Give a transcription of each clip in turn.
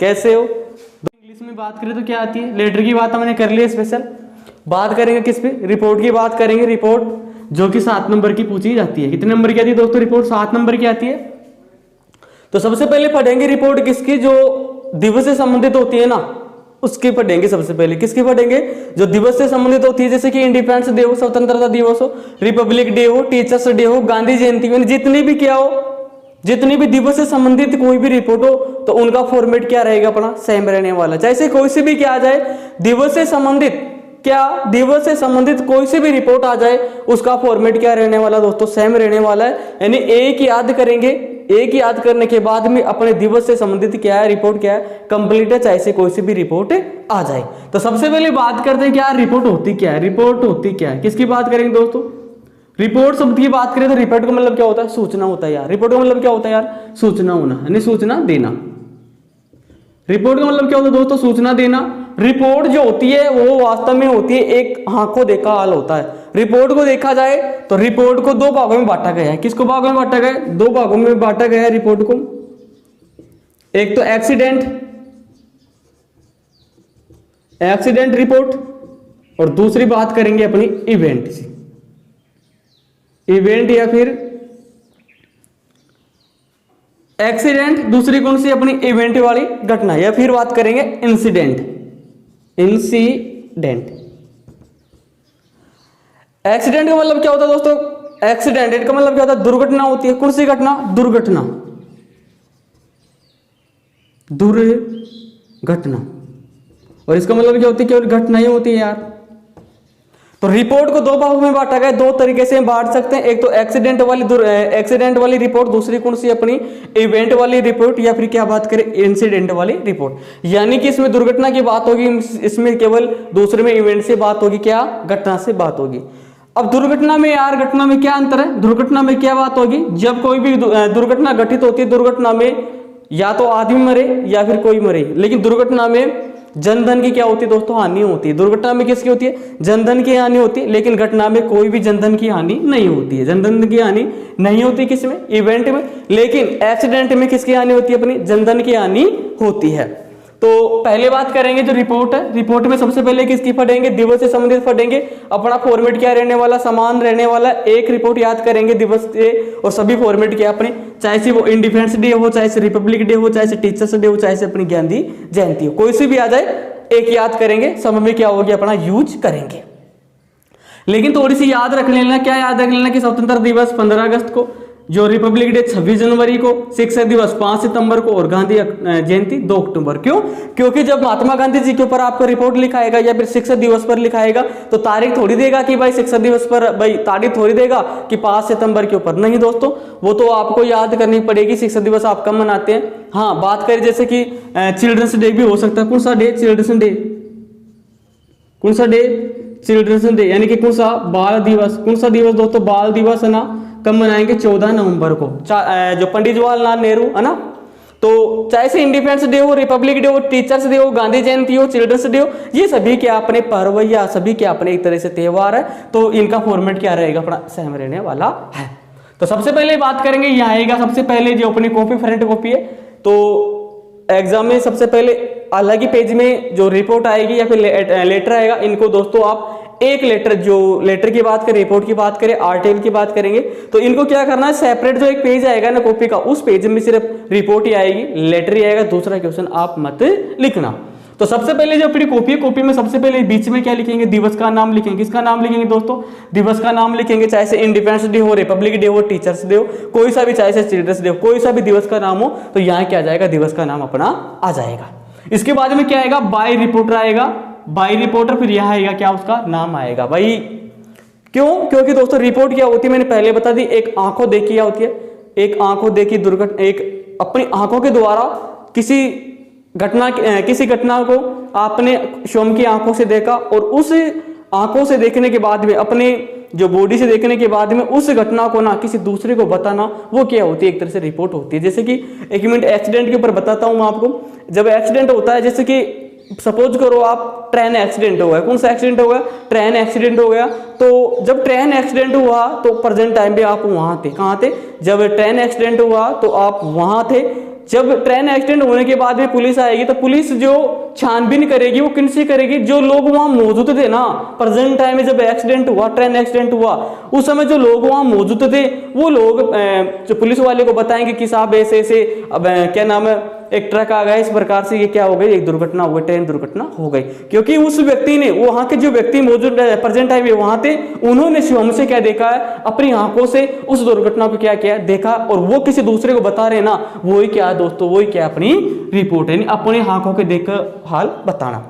कैसे हो। इंग्लिश में बात करें तो क्या आती है, लेटर की बात हमने कर ली स्पेशल। बात करेंगे किस पे, रिपोर्ट की बात करेंगे। रिपोर्ट जो कि 7 नंबर की पूछी जाती है। कितने नंबर की आती है दोस्तों रिपोर्ट, 7 नंबर की आती है। तो सबसे पहले पढ़ेंगे रिपोर्ट किसकी, जो दिवस से संबंधित होती है ना, उसकी पढ़ेंगे। सबसे पहले किसकी पढ़ेंगे, जो दिवस से संबंधित होती है, जैसे कि इंडिपेंडेंस डे हो, स्वतंत्रता दिवस हो, रिपब्लिक डे हो, टीचर्स डे हो, गांधी जयंती हो, जितनी भी क्या हो, जितनी भी दिवस से संबंधित कोई भी रिपोर्ट हो, तो उनका फॉर्मेट क्या रहेगा अपना, सेम रहने वाला। चाहे कोई सी भी क्या आ जाए, दिवस से संबंधित क्या, दिवस से संबंधित कोई सी भी रिपोर्ट आ जाए, उसका फॉर्मेट क्या रहने वाला दोस्तों, सेम रहने वाला है। यानी एक याद करेंगे, एक याद करने के बाद में अपने दिवस से संबंधित क्या है, रिपोर्ट क्या है, कंप्लीट है, चाहे से कोई सी भी रिपोर्ट आ जाए। तो सबसे पहले बात करते हैं क्या रिपोर्ट होती क्या है, रिपोर्ट होती क्या है, किसकी बात करेंगे दोस्तों। रिपोर्ट शब्द की बात करें तो रिपोर्ट का मतलब क्या होता है, सूचना होता है यार। रिपोर्ट का मतलब क्या होता है यार, सूचना होना, यानी सूचना देना। रिपोर्ट का मतलब क्या होता है दोस्तों, सूचना देना। रिपोर्ट जो होती है वो वास्तव में होती है एक आंखों देखा हाल होता है। रिपोर्ट को देखा जाए तो रिपोर्ट को 2 भागों में बांटा गया है। किसको भागों में बांटा गया है, 2 भागों में बांटा गया है रिपोर्ट को। एक तो एक्सीडेंट रिपोर्ट, और दूसरी बात करेंगे अपनी इवेंट से, इवेंट या फिर एक्सीडेंट, दूसरी कौन सी अपनी इवेंट वाली घटना, या फिर बात करेंगे इंसिडेंट। एक्सीडेंट का मतलब क्या होता है दोस्तों, एक्सीडेंट का मतलब क्या होता है, दुर्घटना होती है। कौन सी घटना, दुर्घटना, दुर्घटना। और इसका मतलब क्या होती है, केवल घटना ही होती है यार। तो रिपोर्ट को 2 भागों में बांटा गया, 2 तरीके से हम बांट सकते हैं। एक तो एक्सीडेंट वाली रिपोर्ट, दूसरी कौन सी अपनी इवेंट वाली रिपोर्ट, या फिर क्या बात करें, इंसिडेंट वाली रिपोर्ट। यानी कि इसमें दुर्घटना की बात होगी, इसमें केवल दूसरे में इवेंट से बात होगी, क्या, घटना से बात होगी। अब दुर्घटना में यार, घटना में क्या अंतर है, दुर्घटना में क्या बात होगी, जब कोई भी दुर्घटना घटित होती है, दुर्घटना में या तो आदमी मरे या फिर कोई मरे, लेकिन दुर्घटना में जनधन की क्या होती है दोस्तों, हानि होती है। दुर्घटना में किसकी होती है, जनधन की हानि होती है, लेकिन घटना में कोई भी जनधन की हानि नहीं होती है। जनधन की हानि नहीं होती किसमें, इवेंट में, लेकिन एक्सीडेंट में किसकी हानि होती है, अपनी जनधन की हानि होती है। तो पहले बात करेंगे जो रिपोर्ट है, रिपोर्ट में सबसे पहले किसकी पढ़ेंगे, दिवस से संबंधित पढ़ेंगे। अपना फॉर्मेट क्या रहने वाला, समान रहने वाला। एक रिपोर्ट याद करेंगे दिवस से, और सभी फॉर्मेट क्या अपने, चाहे से वो इंडिपेंडेंस डे हो, चाहे से रिपब्लिक डे हो, चाहे से टीचर्स डे हो, चाहे से अपनी गांधी जयंती हो, कोई सी भी आ जाए, एक याद करेंगे, समय में क्या होगी अपना यूज करेंगे। लेकिन थोड़ी सी याद रख लेना, क्या याद रख लेना कि स्वतंत्रता दिवस 15 अगस्त को, जो रिपब्लिक डे 26 जनवरी को, शिक्षक दिवस 5 सितंबर को, और गांधी जयंती 2 अक्टूबर। क्यों, क्योंकि जब महात्मा गांधी जी के ऊपर आपको रिपोर्ट लिखाएगा या फिर शिक्षक दिवस पर लिखाएगा, तो तारीख थोड़ी देगा कि भाई शिक्षक दिवस पर, भाई तारीख थोड़ी देगा कि 5 सितंबर के ऊपर, नहीं दोस्तों, वो तो आपको याद करनी पड़ेगी शिक्षक दिवस आप कब मनाते हैं। हाँ, बात करें जैसे कि चिल्ड्रंस डे भी हो सकता है। कौन सा डे, चिल्ड्रंस डे, कौन सा डे, चिल्ड्रंस डे, यानी कि कौन सा, बाल दिवस। कौन सा दिवस दोस्तों, बाल दिवस है ना, कब मनाएंगे, 14 नवंबर को, जो पंडित जवाहरलाल नेहरू है ना। तो चाहे से इंडिपेंडेंस डे हो, रिपब्लिक डे हो, टीचर्स डे हो, गांधी जयंती हो, चिल्ड्रंस डे हो, ये सभी क्या अपने पर्व या सभी क्या अपने एक तरह से त्योहार है। तो इनका फॉर्मेट क्या रहेगा, अपना सेम रहने वाला है। तो सबसे पहले बात करेंगे, यहाँ आएगा सबसे पहले जो अपनी कॉपी, फ्रंट कॉपी है। तो एग्जाम में सबसे पहले अलग ही पेज में जो रिपोर्ट आएगी या फिर लेटर आएगा, इनको दोस्तों आप एक लेटर, जो लेटर की बात करें, रिपोर्ट की बात करें, आर्टिकल की बात करेंगे, तो इनको क्या करना है, सेपरेट जो एक पेज आएगा ना कॉपी का, उस पेज में सिर्फ रिपोर्ट ही आएगी, लेटर ही आएगा, दूसरा क्वेश्चन आप मत लिखना। तो सबसे पहले जो अपनी कॉपी है, कॉपी में सबसे पहले बीच में क्या लिखेंगे, दिवस का नाम लिखेंगे। किसका नाम लिखेंगे दोस्तों, दिवस का नाम लिखेंगे। चाहे से इंडिपेंडेंस डे हो, रिपब्लिक डे हो, टीचर्स डे हो, कोई सा भी, चाहे से चिल्ड्रंस डे हो, कोई सा भी दिवस का नाम हो, तो यहाँ क्या आ जाएगा, दिवस का नाम अपना आ जाएगा। इसके बाद में क्या आएगा, बाय रिपोर्टर आएगा, बाय रिपोर्टर, फिर यहाँ आएगा क्या, उसका नाम आएगा भाई। क्यों, क्योंकि दोस्तों रिपोर्ट क्या होती है, मैंने पहले बता दी, एक आंखों देखी क्या होती है, एक आंखों देखी दुर्घटना, एक अपनी आंखों के द्वारा किसी घटना को आपने स्वयं की आंखों से देखा, और उस आंखों से देखने के बाद में, अपने जो बॉडी से देखने के बाद में, उस घटना को ना किसी दूसरे को बताना, वो क्या होती है, एक तरह से रिपोर्ट होती है। जैसे कि एक मिनट एक्सीडेंट के ऊपर बताता हूं मैं आपको। जब एक्सीडेंट होता है, जैसे कि सपोज करो आप, ट्रेन एक्सीडेंट हो गया। कौन सा एक्सीडेंट हो गया, ट्रेन एक्सीडेंट हो गया। तो जब ट्रेन एक्सीडेंट हुआ तो प्रेजेंट टाइम पे आप वहां थे, कहां थे, जब ट्रेन एक्सीडेंट हुआ तो आप वहां थे। जब ट्रेन एक्सीडेंट होने के बाद में पुलिस आएगी तो पुलिस जो छानबीन करेगी वो किनसे करेगी, जो लोग वहां मौजूद थे ना प्रेजेंट टाइम में, जब एक्सीडेंट हुआ, ट्रेन एक्सीडेंट हुआ, उस समय जो लोग वहां मौजूद थे वो लोग जो पुलिस वाले को बताएंगे कि साहब ऐसे ऐसे, अब क्या नाम है, एक ट्रक आ गया, इस प्रकार से ये क्या हो गई, एक दुर्घटना हो गई, ट्रेन दुर्घटना हो गई। क्योंकि उस व्यक्ति ने, वहां के जो व्यक्ति मौजूद प्रेजेंट टाइम में वहां थे, उन्होंने हमसे क्या देखा है, अपनी आंखों से उस दुर्घटना को क्या किया, देखा, और वो किसी दूसरे को बता रहे ना, वही क्या है दोस्तों, वही क्या अपनी रिपोर्ट है, अपनी आंखों के देख हाल बताना।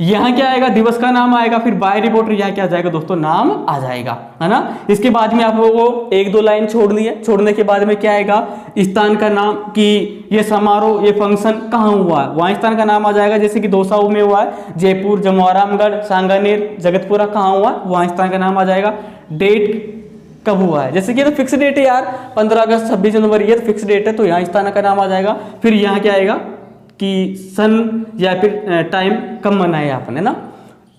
यहां क्या आएगा, दिवस का नाम आएगा, फिर बाय रिपोर्टर यहां क्या आ जाएगा दोस्तों, नाम आ जाएगा, है ना। इसके बाद में आप लोगों को एक दो लाइन छोड़नी है, छोड़ने के बाद में क्या आएगा, स्थान का नाम, कि ये समारोह, ये फंक्शन कहाँ हुआ है, वहां स्थान का नाम आ जाएगा। जैसे कि दौसाऊ में हुआ है, जयपुर, जमवारामगढ़, सांगानेर, जगतपुरा कहाँ हुआ है, वहां स्थान का नाम आ जाएगा। डेट कब हुआ है, जैसे कि ये तो फिक्स डेट है यार, 15 अगस्त 26 जनवरी, ये तो फिक्स डेट है, तो यहाँ स्थान का नाम आ जाएगा। फिर यहाँ क्या आएगा कि सन या फिर टाइम कब मनाया आपने ना।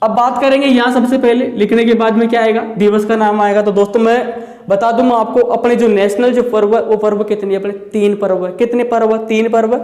अब बात करेंगे यहाँ सबसे पहले लिखने के बाद में क्या आएगा, दिवस का नाम आएगा। तो दोस्तों मैं बता दूं आपको, अपने जो नेशनल जो पर्व है वो पर्व कितने, अपने 3 पर्व है। कितने पर्व है, 3 पर्व,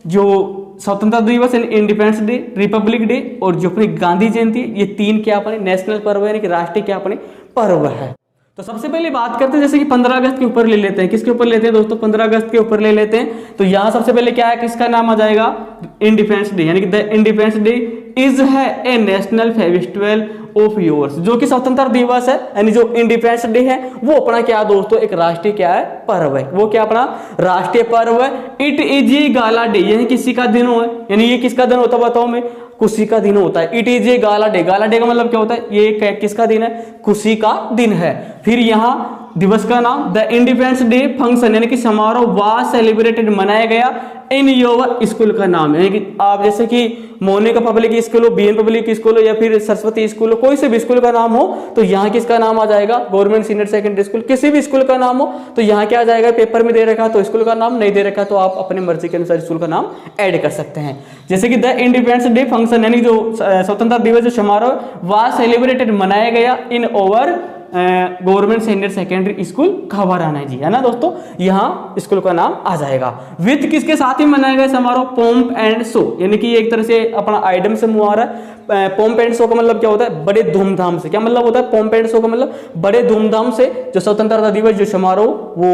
जो स्वतंत्रता दिवस यानी इंडिपेंडेंस डे, रिपब्लिक डे, और जो अपनी गांधी जयंती, ये 3 क्या अपने नेशनल पर्व यानी कि राष्ट्रीय क्या अपने पर्व है। तो सबसे पहले बात करते हैं, जैसे कि 15 अगस्त के ऊपर ले लेते हैं। किसके ऊपर लेते हैं दोस्तों, 15 अगस्त के ऊपर ले लेते हैं। तो यहां सबसे पहले क्या है, किसका नाम आ जाएगा, इंडिपेंडेंस डे, यानी कि द इंडिपेंडेंस डे इज है ए नेशनल फेस्टिवल ऑफ योर्स, जो कि स्वतंत्रता दिवस है, यानी जो इंडिपेंडेंस डे है वो अपना क्या दोस्तों, एक राष्ट्रीय क्या है, पर्व है। वो क्या अपना राष्ट्रीय पर्व है। It is a gala day, यानी किसी का दिन हो, यानी ये किसका दिन होता है बताओ मैं, खुशी का दिन होता है। It is a gala day, gala day का मतलब क्या होता है, ये किसका दिन है, खुशी का दिन है। फिर यहाँ दिवस का नाम द इंडिपेंडेंस डे फंक्शन, यानी कि समारोह वाज सेलिब्रेटेड, मनाया गया इन योर स्कूल का नाम, यानी कि आप जैसे कि मोनिका पब्लिक स्कूल हो, बीएन पब्लिक स्कूल हो, या फिर सरस्वती स्कूल हो, कोई से भी स्कूल का नाम हो तो यहाँ किसका नाम आ जाएगा, गवर्नमेंट सीनियर सेकेंडरी स्कूल, किसी भी स्कूल का नाम हो तो यहाँ क्या आ जाएगा, पेपर में दे रखा तो स्कूल का नाम, नहीं दे रखा तो आप अपनी मर्जी के अनुसार स्कूल का नाम ऐड कर सकते हैं। जैसे कि द इंडिपेंडेंस डे फंक्शन, यानी जो स्वतंत्रता दिवस जो समारोह वाज सेलिब्रेटेड, मनाया गया in our government senior secondary school Khabrana ji, है ना दोस्तों, यहाँ स्कूल का नाम आ जाएगा। विद किसके साथ ही मनाया गया समारोह, पोम्प एंड शो, यानी कि एक तरह से अपना आइटम से मुआ रहा है। पोम्प एंड शो का मतलब क्या होता है, बड़े धूमधाम से, क्या मतलब होता है पोम्प एंड शो का मतलब बड़े धूमधाम से जो स्वतंत्रता दिवस जो समारोह वो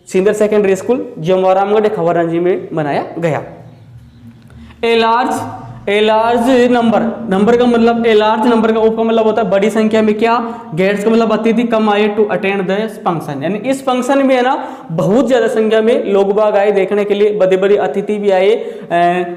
सीनियर सेकेंडरी स्कूल जमवारामगढ़ खबराना जी में मनाया गया। ए लार्ज नंबर, नंबर का मतलब ए लार्ज नंबर का का मतलब होता है बड़ी संख्या में क्या, गेट्स का मतलब अतिथि कम आए टू अटेंड द फंक्शन, यानी इस फंक्शन में है ना बहुत ज्यादा संख्या में लोग बाग आए देखने के लिए, बड़े बड़े अतिथि भी आए।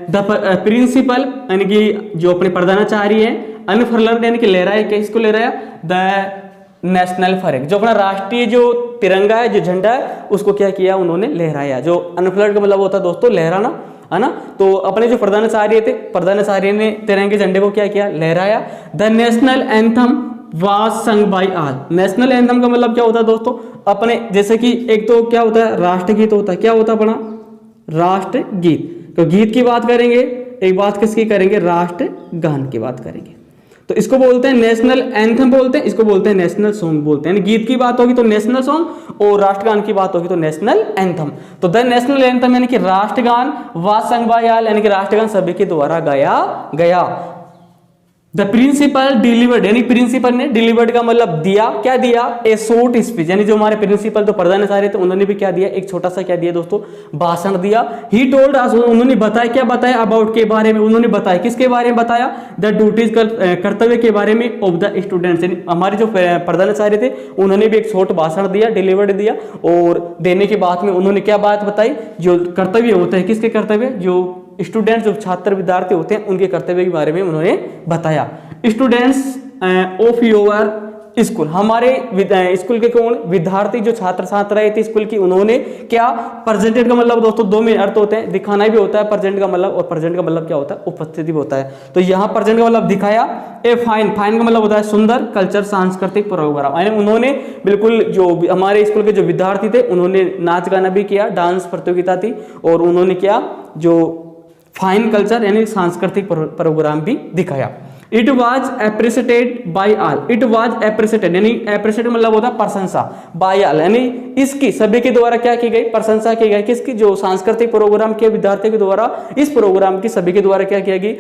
द प्रिंसिपल यानी कि जो अपने प्रधानाचार्य है, अनफर्लर्ड यानी कि लहराए, किसको लहराया, द नेशनल फ्लैग, जो अपना राष्ट्रीय जो तिरंगा है, जो झंडा है उसको क्या किया उन्होंने, लहराया। जो अनफ्लर्ड का मतलब होता है दोस्तों लहराना, है ना। तो अपने जो प्रधानाचार्य थे, प्रधानाचार्य ने तिरंगे झंडे को क्या किया, लहराया। The national anthem was sung by all, national anthem का मतलब क्या होता है दोस्तों, अपने जैसे कि एक तो क्या होता है राष्ट्रगीत होता है, क्या होता है अपना राष्ट्रगीत, तो गीत की बात करेंगे, एक बात किसकी करेंगे, राष्ट्रगान की बात करेंगे, तो इसको बोलते हैं नेशनल एंथम बोलते हैं, इसको बोलते हैं नेशनल सॉन्ग बोलते हैं। गीत की बात होगी तो नेशनल सॉन्ग, और राष्ट्रगान की बात होगी तो नेशनल एंथम। तो द नेशनल एंथम यानी कि राष्ट्रगान, वाज संग बाय ऑल यानी कि राष्ट्रगान सभी के द्वारा गाया गया। द प्रिंसिपल डिलीवर्ड, यानी प्रिंसिपल ने डिलीवर्ड का मतलब दिया, क्या दिया, ए शॉर्ट स्पीच, यानी जो हमारे प्रिंसिपल तो प्रधानाचार्य थे उन्होंने भी क्या दिया, एक छोटा सा क्या दिया दोस्तों, भाषण दिया। ही टोल्ड अस, उन्होंने बताया, क्या बताया, अबाउट के बारे में उन्होंने बताया, किसके बारे में बताया, द ड्यूटीज कर्तव्य के बारे में ऑफ द स्टूडेंट्स, यानी हमारे जो प्रधानाचार्य थे उन्होंने भी एक छोट भाषण दिया, डिलीवर्ड दिया, और देने के बाद में उन्होंने क्या बात बताई, जो कर्तव्य होते हैं, किसके कर्तव्य, जो स्टूडेंट्स जो छात्र विद्यार्थी होते हैं उनके कर्तव्य के बारे में उन्होंने बताया। स्टूडेंट्स ऑफ योर स्कूल, हमारे स्कूल के कौन, विद्यार्थी जो छात्र छात्राएं थे स्कूल की, उन्होंने क्या, प्रेजेंटेड का मतलब दोस्तों दो में अर्थ होते हैं, दिखाना भी होता है प्रेजेंट का मतलब, और प्रेजेंट का मतलब क्या होता है, उपस्थिति भी होता है। तो यहाँ प्रेजेंट का मतलब दिखाया। ए फाइन, फाइन का मतलब होता है सुंदर, कल्चर सांस्कृतिक प्रोग्राम, यानी उन्होंने बिल्कुल जो हमारे स्कूल के जो विद्यार्थी थे उन्होंने नाच गाना भी किया, डांस प्रतियोगिता थी, और उन्होंने क्या, जो फाइन कल्चर यानी सांस्कृतिक प्रोग्राम भी दिखाया। It was appreciated by all, it was appreciated यानी एप्रिसिएट मतलब होता है प्रशंसा, बाय ऑल यानी इसकी सभी के द्वारा क्या की गई, प्रशंसा की गई, किसकी, जो सांस्कृतिक प्रोग्राम के विद्यार्थियों के द्वारा इस प्रोग्राम की सभी के द्वारा क्या किया गई,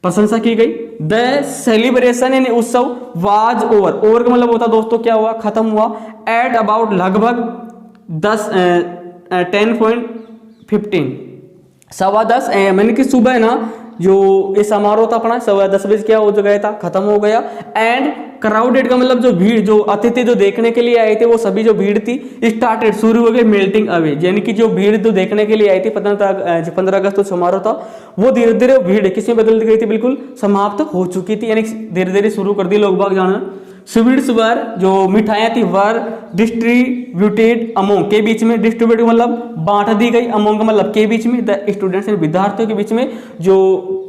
प्रशंसा की गई। द सेलिब्रेशन यानी उत्सव वाज ओवर, ओवर का मतलब होता है दोस्तों क्या हुआ, खत्म हुआ, एट अबाउट लगभग 10:15 10:15 मैंने कि सुबह ना जो ये समारोह था अपना 10:15 बजे क्या हो गया था, खत्म हो गया। एंड क्राउडेड का मतलब जो भीड़, जो अतिथि जो देखने के लिए आए थे वो सभी जो भीड़ थी स्टार्टेड शुरू हो गई मेल्टिंग अवे, यानी कि जो भीड़ जो देखने के लिए आई थी 15 अगस्त तो समारोह था वो धीरे धीरे भीड़ किसमें बदल गई थी, बिल्कुल समाप्त हो चुकी थी, यानी धीरे धीरे शुरू कर दी लोग बाग जाना। स्वीट्स वर जो मिठाइयाँ थी वर डिस्ट्रीब्यूटेड अमोंग के बीच में, डिस्ट्रीब्यूट मतलब बांट दी गई, अमोंग मतलब के बीच में, द स्टूडेंट्स विद्यार्थियों के बीच में जो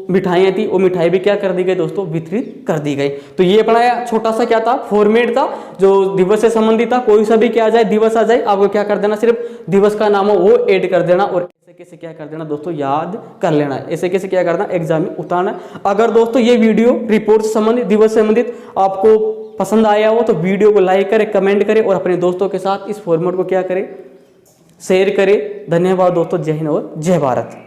मिठाइयाँ थी वो मिठाई भी क्या कर दी गई दोस्तों, वितरित कर दी गई। तो ये अपना छोटा सा क्या था, फॉर्मेट था जो दिवस से संबंधित था, कोई सा भी क्या आ जाए, दिवस आ जाए, आपको क्या कर देना, सिर्फ दिवस का नाम हो वो ऐड कर देना और ऐसे कैसे क्या कर देना दोस्तों, याद कर लेना, ऐसे कैसे क्या करना, एग्जाम में उतारना। अगर दोस्तों ये वीडियो रिपोर्ट से संबंधित, दिवस से संबंधित आपको पसंद आया हो तो वीडियो को लाइक करें, कमेंट करें और अपने दोस्तों के साथ इस फॉर्मेट को क्या करें, शेयर करें। धन्यवाद दोस्तों, जय हिंद और जय भारत।